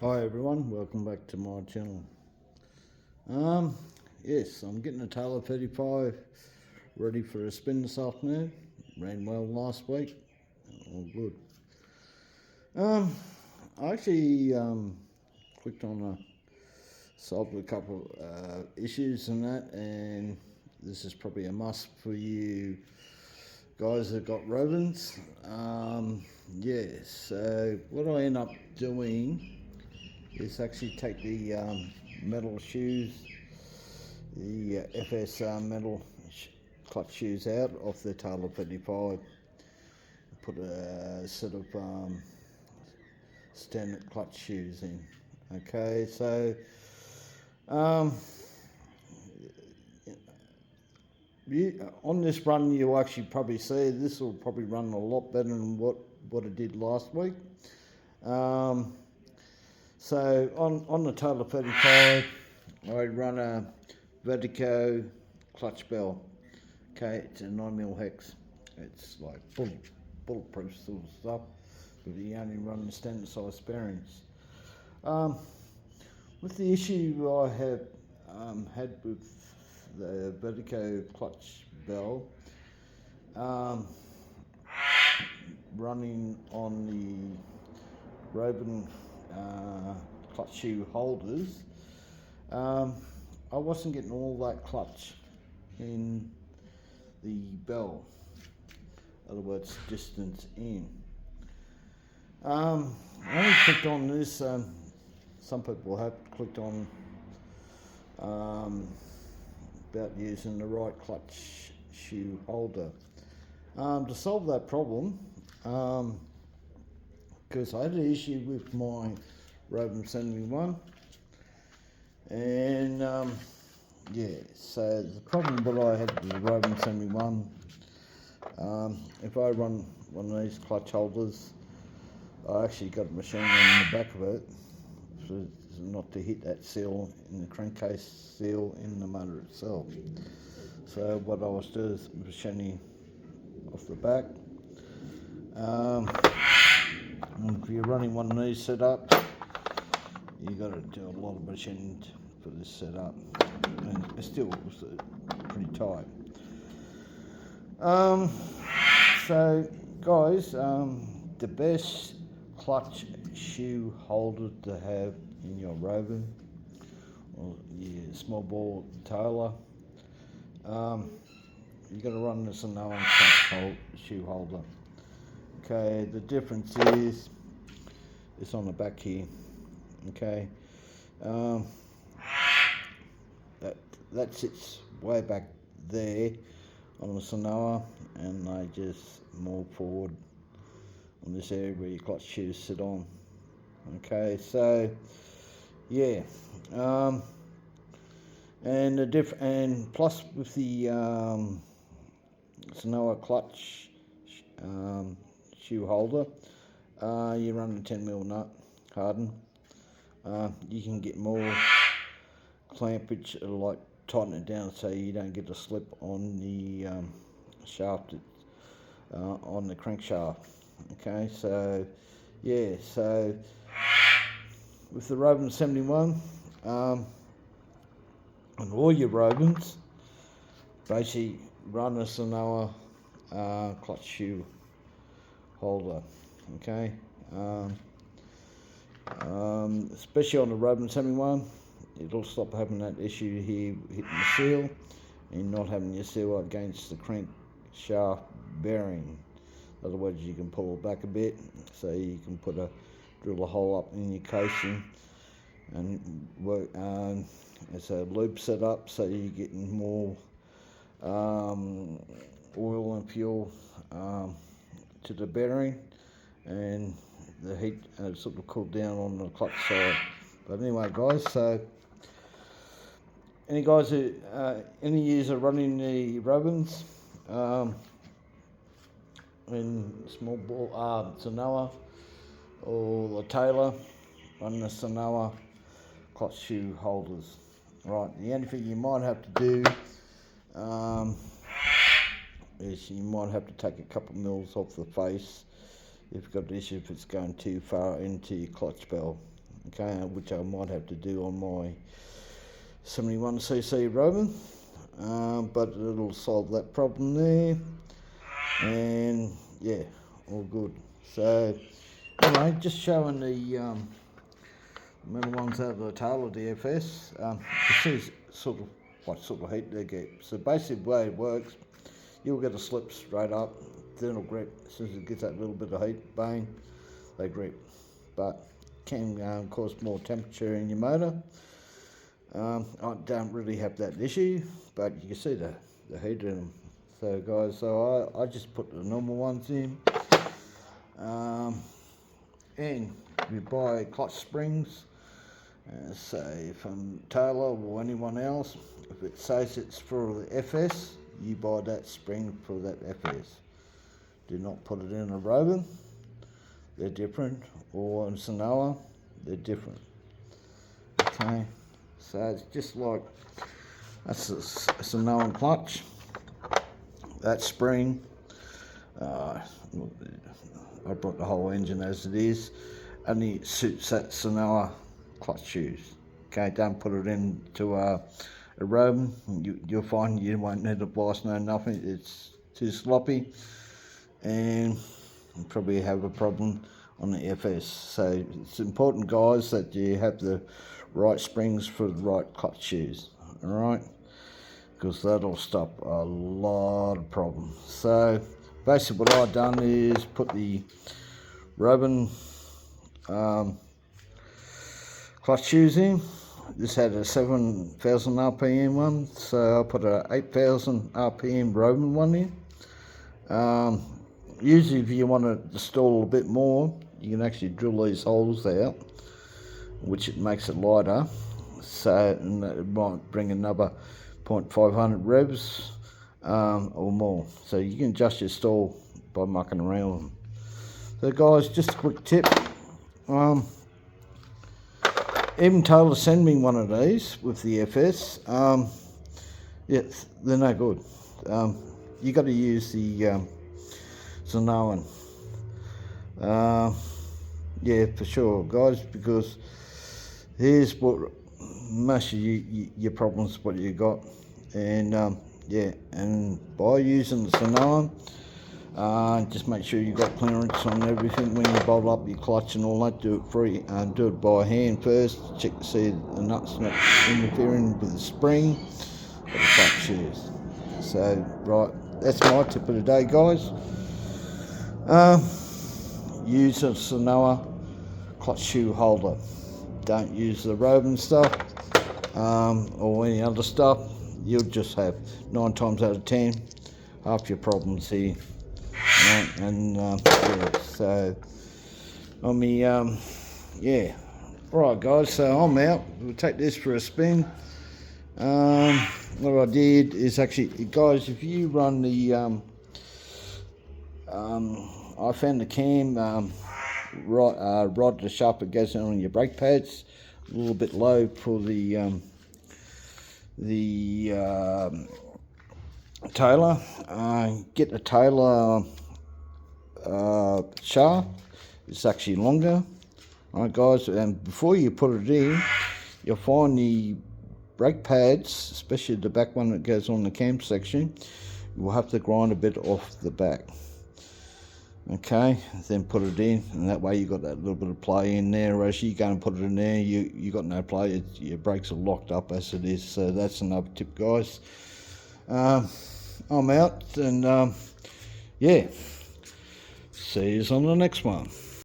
Hi everyone, welcome back to my channel. Yes, I'm getting a Taylor 35 ready for a spin this afternoon. Ran well last week, all good. I actually clicked on solved a couple issues and that, and this is probably a must for you guys that got Rovans. So what I end up doing is actually take the metal shoes, the FS metal clutch shoes out off the Taylor 35, put a set of standard clutch shoes in. Okay, so um, on this run you'll actually probably see this will probably run a lot better than what it did last week. So on the Taylor 35 I run a Vertigo clutch bell. Okay, it's a 9mm hex. It's like bulletproof sort of stuff, but you only run the standard size bearings. With the issue I have had with the Vertigo clutch bell, running on the Rovan clutch shoe holders, I wasn't getting all that clutch in the bell. In other words, distance in. I only clicked on this. Some people have clicked on about using the right clutch shoe holder. To solve that problem, because I had an issue with my Rovan 71, and so the problem that I had with the Rovan 71, if I run one of these clutch holders, I actually got a machine on the back of it, so not to hit that seal in the crankcase seal in the motor itself. So what I was doing is machining off the back. If you're running one of these set up, you got to do a lot of machining for this setup, and it still was pretty tight. So guys, the best clutch shoe holder to have in your Rovan or your small bore Taylor, you got to run this Sanoa clutch shoe holder. Okay, the difference is it's on the back here. Okay, that sits way back there on the Sanoa, and they just move forward on this area where your clutch shoes sit on. Okay, so yeah, and and plus with the Sanoa clutch shoe holder, you run a 10mm nut harden. You can get more clampage, like tighten it down so you don't get a slip on the shaft, on the crankshaft. Okay, so yeah, so with the Rovan 71, and all your Rovans, basically run a Sanoa clutch shoe holder. Okay, especially on the Rovan 71, it'll stop having that issue here hitting the seal and not having your seal against the crankshaft bearing. In other words, you can pull it back a bit so you can drill a hole up in your casing and work as a loop set up, so you're getting more oil and fuel to the bearing, and the heat sort of cooled down on the clutch side. But anyway, guys, so any guys who any years are running the Rovans in small ball Sanoa or the Taylor, run the Sanoa clutch shoe holders. Right, the only thing you might have to do is you might have to take a couple of mils off the face if you've got an issue if it's going too far into your clutch bell. okay, which I might have to do on my 71cc Rovan, but it'll solve that problem there, and yeah, all good. So anyway, just showing the metal ones out of the tail of the FS. You see sort of what sort of heat they get. So basically the way it works, you'll get a slip straight up, then it'll grip. As soon as it gets that little bit of heat, bang, they grip. But can cause more temperature in your motor. I don't really have that issue, but you can see the heat in them. So guys, so I just put the normal ones in. And you buy clutch springs, say from Taylor or anyone else, if it says it's for the FS, you buy that spring for that FS. Do not put it in a Rovan, they're different, or in Sonoa, they're different. Okay, so it's just like, that's a Sonoan clutch, that spring, I brought the whole engine as it is, only suits that Sonoa clutch shoes. Okay, don't put it into a Rovan. You'll find you won't need a blast, no nothing. It's too sloppy, and you probably have a problem on the FS. So it's important, guys, that you have the right springs for the right clutch shoes. All right, because that'll stop a lot of problems. So basically, what I've done is put the Rovan clutch shoes in. This had a 7,000 RPM one, so I put a 8,000 RPM Rovan one in. Usually if you want to install a bit more, you can actually drill these holes out, which it makes it lighter, so and it might bring another 0.500 revs or more. So you can adjust your stall by mucking around with them. So guys, just a quick tip. Even Taylor sent me one of these with the FS. Yeah, they're no good. You got to use the Sonoan. Yeah, for sure, guys, because here's what most of your problems what you got, and yeah, and by using the Sonoan, just make sure you got clearance on everything when you bolt up your clutch and all that. Do it free, do it by hand first. Check to see the nuts not interfering with the spring or the clutch shoes. So right, that's my tip of the day, guys. Use a Sonoa clutch shoe holder. Don't use the Rovan stuff or any other stuff. You'll just have 9 times out of 10 half your problems here. Right, and yeah, so I mean, yeah. Right, guys. So I'm out. We'll take this for a spin. What I did is actually, guys, if you run the, I found the cam right at the sharp it goes on your brake pads, a little bit low for the Taylor. Get the Taylor shaft. It's actually longer. Alright, guys, and before you put it in, you'll find the brake pads, especially the back one that goes on the cam section, you will have to grind a bit off the back. Okay, then put it in, and that way you got that little bit of play in there. Whereas you go and put it in there, you got no play. Your brakes are locked up as it is. So that's another tip, guys. I'm out, and yeah, see you on the next one.